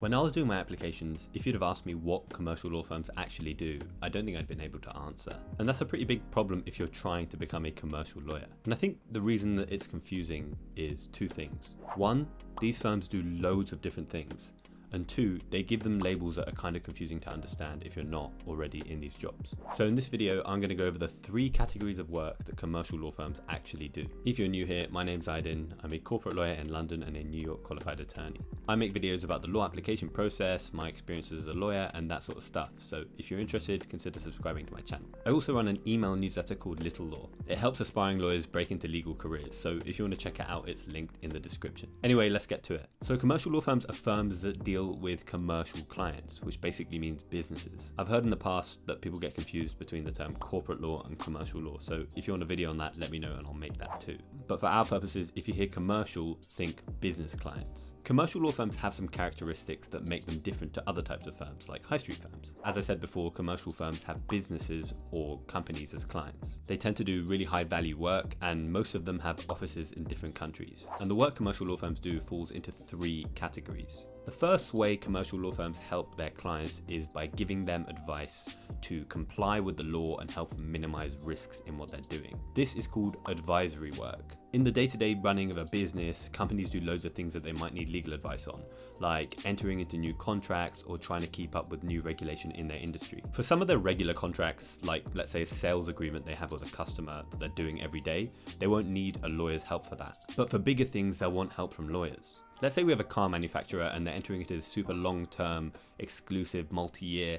When I was doing my applications, if you'd have asked me what commercial law firms actually do, I don't think I'd been able to answer. And that's a pretty big problem if you're trying to become a commercial lawyer. And I think the reason that it's confusing is two things. One, these firms do loads of different things. And two, they give them labels that are kind of confusing to understand if you're not already in these jobs. So in this video, I'm going to go over the 3 categories of work that commercial law firms actually do. If you're new here, my name's Idin. I'm a corporate lawyer in London and a New York qualified attorney. I make videos about the law application process, my experiences as a lawyer, and that sort of stuff. So if you're interested, consider subscribing to my channel. I also run an email newsletter called LITTLELAW. It helps aspiring lawyers break into legal careers. So if you want to check it out, it's linked in the description. Anyway, let's get to it. So commercial law firms are firms that deal with commercial clients, which basically means businesses. I've heard in the past that people get confused between the term corporate law and commercial law. So if you want a video on that, let me know and I'll make that too. But for our purposes, if you hear commercial, think business clients. Commercial law firms have some characteristics that make them different to other types of firms, like high street firms. As I said before, commercial firms have businesses or companies as clients. They tend to do really high value work, and most of them have offices in different countries. And the work commercial law firms do falls into 3 categories. The first way commercial law firms help their clients is by giving them advice to comply with the law and help minimize risks in what they're doing. This is called advisory work. In the day-to-day running of a business, companies do loads of things that they might need legal advice on, like entering into new contracts or trying to keep up with new regulation in their industry. For some of their regular contracts, like let's say a sales agreement they have with a customer that they're doing every day, they won't need a lawyer's help for that. But for bigger things, they'll want help from lawyers. Let's say we have a car manufacturer and they're entering into this super long-term, exclusive, multi-year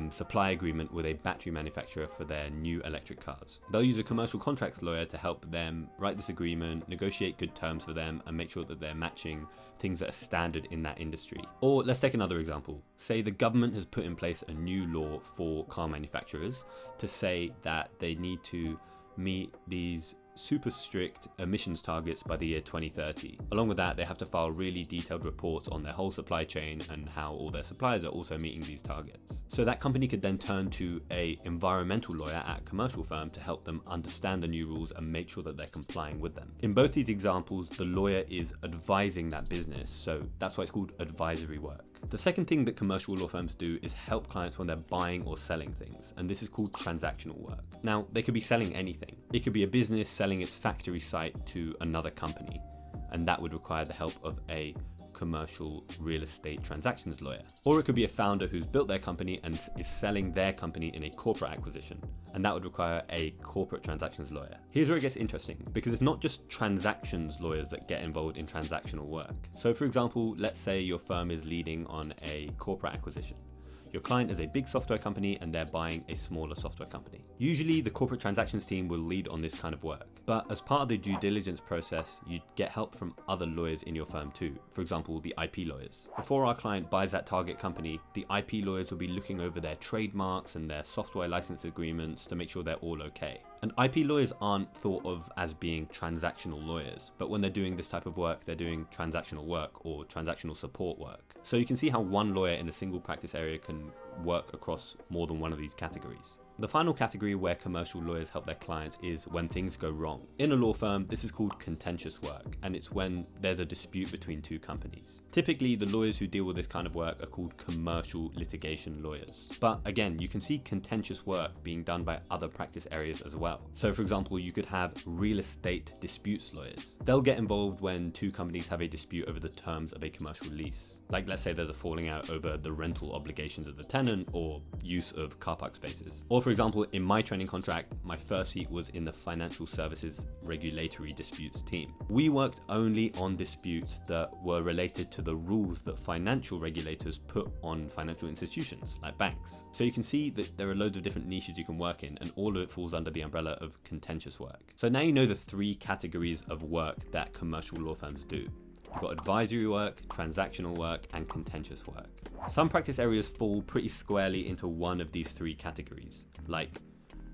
supply agreement with a battery manufacturer for their new electric cars. They'll use a commercial contracts lawyer to help them write this agreement, negotiate good terms for them, and make sure that they're matching things that are standard in that industry. Or let's take another example. Say the government has put in place a new law for car manufacturers to say that they need to meet these super strict emissions targets by the year 2030. Along with that, they have to file really detailed reports on their whole supply chain and how all their suppliers are also meeting these targets. So that company could then turn to an environmental lawyer at a commercial firm to help them understand the new rules and make sure that they're complying with them. In both these examples, the lawyer is advising that business, so that's why it's called advisory work. The second thing that commercial law firms do is help clients when they're buying or selling things, and this is called transactional work. Now, they could be selling anything. It could be a business selling its factory site to another company, and that would require the help of a commercial real estate transactions lawyer. Or it could be a founder who's built their company and is selling their company in a corporate acquisition, and that would require a corporate transactions lawyer. Here's where it gets interesting, because it's not just transactions lawyers that get involved in transactional work. So for example, let's say your firm is leading on a corporate acquisition. Your client is a big software company and they're buying a smaller software company. Usually the corporate transactions team will lead on this kind of work, but as part of the due diligence process, you'd get help from other lawyers in your firm too. For example, the IP lawyers. Before our client buys that target company, the IP lawyers will be looking over their trademarks and their software license agreements to make sure they're all okay. And IP lawyers aren't thought of as being transactional lawyers, but when they're doing this type of work, they're doing transactional work or transactional support work. So you can see how one lawyer in a single practice area can work across more than one of these categories. The final category where commercial lawyers help their clients is when things go wrong. In a law firm, this is called contentious work, and it's when there's a dispute between 2 companies. Typically, the lawyers who deal with this kind of work are called commercial litigation lawyers. But again, you can see contentious work being done by other practice areas as well. So for example, you could have real estate disputes lawyers. They'll get involved when 2 companies have a dispute over the terms of a commercial lease. Like let's say there's a falling out over the rental obligations of the tenant or use of car park spaces. Or for example, in my training contract, my first seat was in the financial services regulatory disputes team. We worked only on disputes that were related to the rules that financial regulators put on financial institutions like banks. So you can see that there are loads of different niches you can work in, and all of it falls under the umbrella of contentious work. So now you know the 3 categories of work that commercial law firms do. You've got advisory work, transactional work, and contentious work. Some practice areas fall pretty squarely into one of these 3 categories, like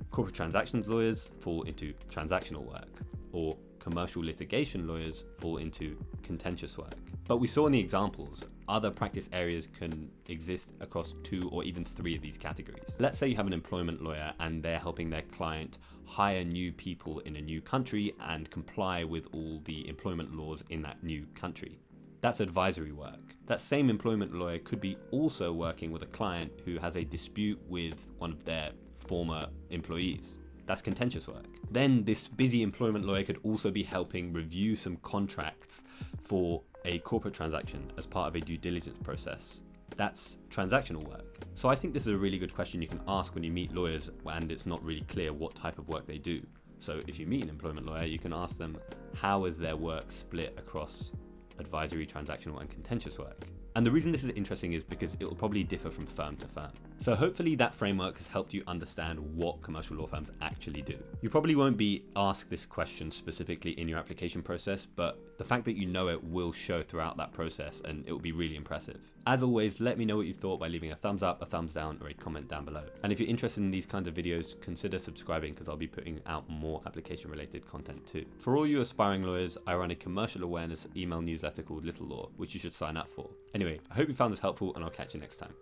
corporate transactions lawyers fall into transactional work, or commercial litigation lawyers fall into contentious work. But we saw in the examples, other practice areas can exist across 2 or even 3 of these categories. Let's say you have an employment lawyer and they're helping their client hire new people in a new country and comply with all the employment laws in that new country. That's advisory work. That same employment lawyer could be also working with a client who has a dispute with one of their former employees. That's contentious work. Then this busy employment lawyer could also be helping review some contracts for a corporate transaction as part of a due diligence process. That's transactional work. So I think this is a really good question you can ask when you meet lawyers and it's not really clear what type of work they do. So if you meet an employment lawyer, you can ask them, how is their work split across advisory, transactional, and contentious work? And the reason this is interesting is because it will probably differ from firm to firm. So hopefully that framework has helped you understand what commercial law firms actually do. You probably won't be asked this question specifically in your application process, but the fact that you know it will show throughout that process and it will be really impressive. As always, let me know what you thought by leaving a thumbs up, a thumbs down, or a comment down below. And if you're interested in these kinds of videos, consider subscribing because I'll be putting out more application related content too. For all you aspiring lawyers, I run a commercial awareness email newsletter called LITTLELAW, which you should sign up for. Anyway, I hope you found this helpful and I'll catch you next time.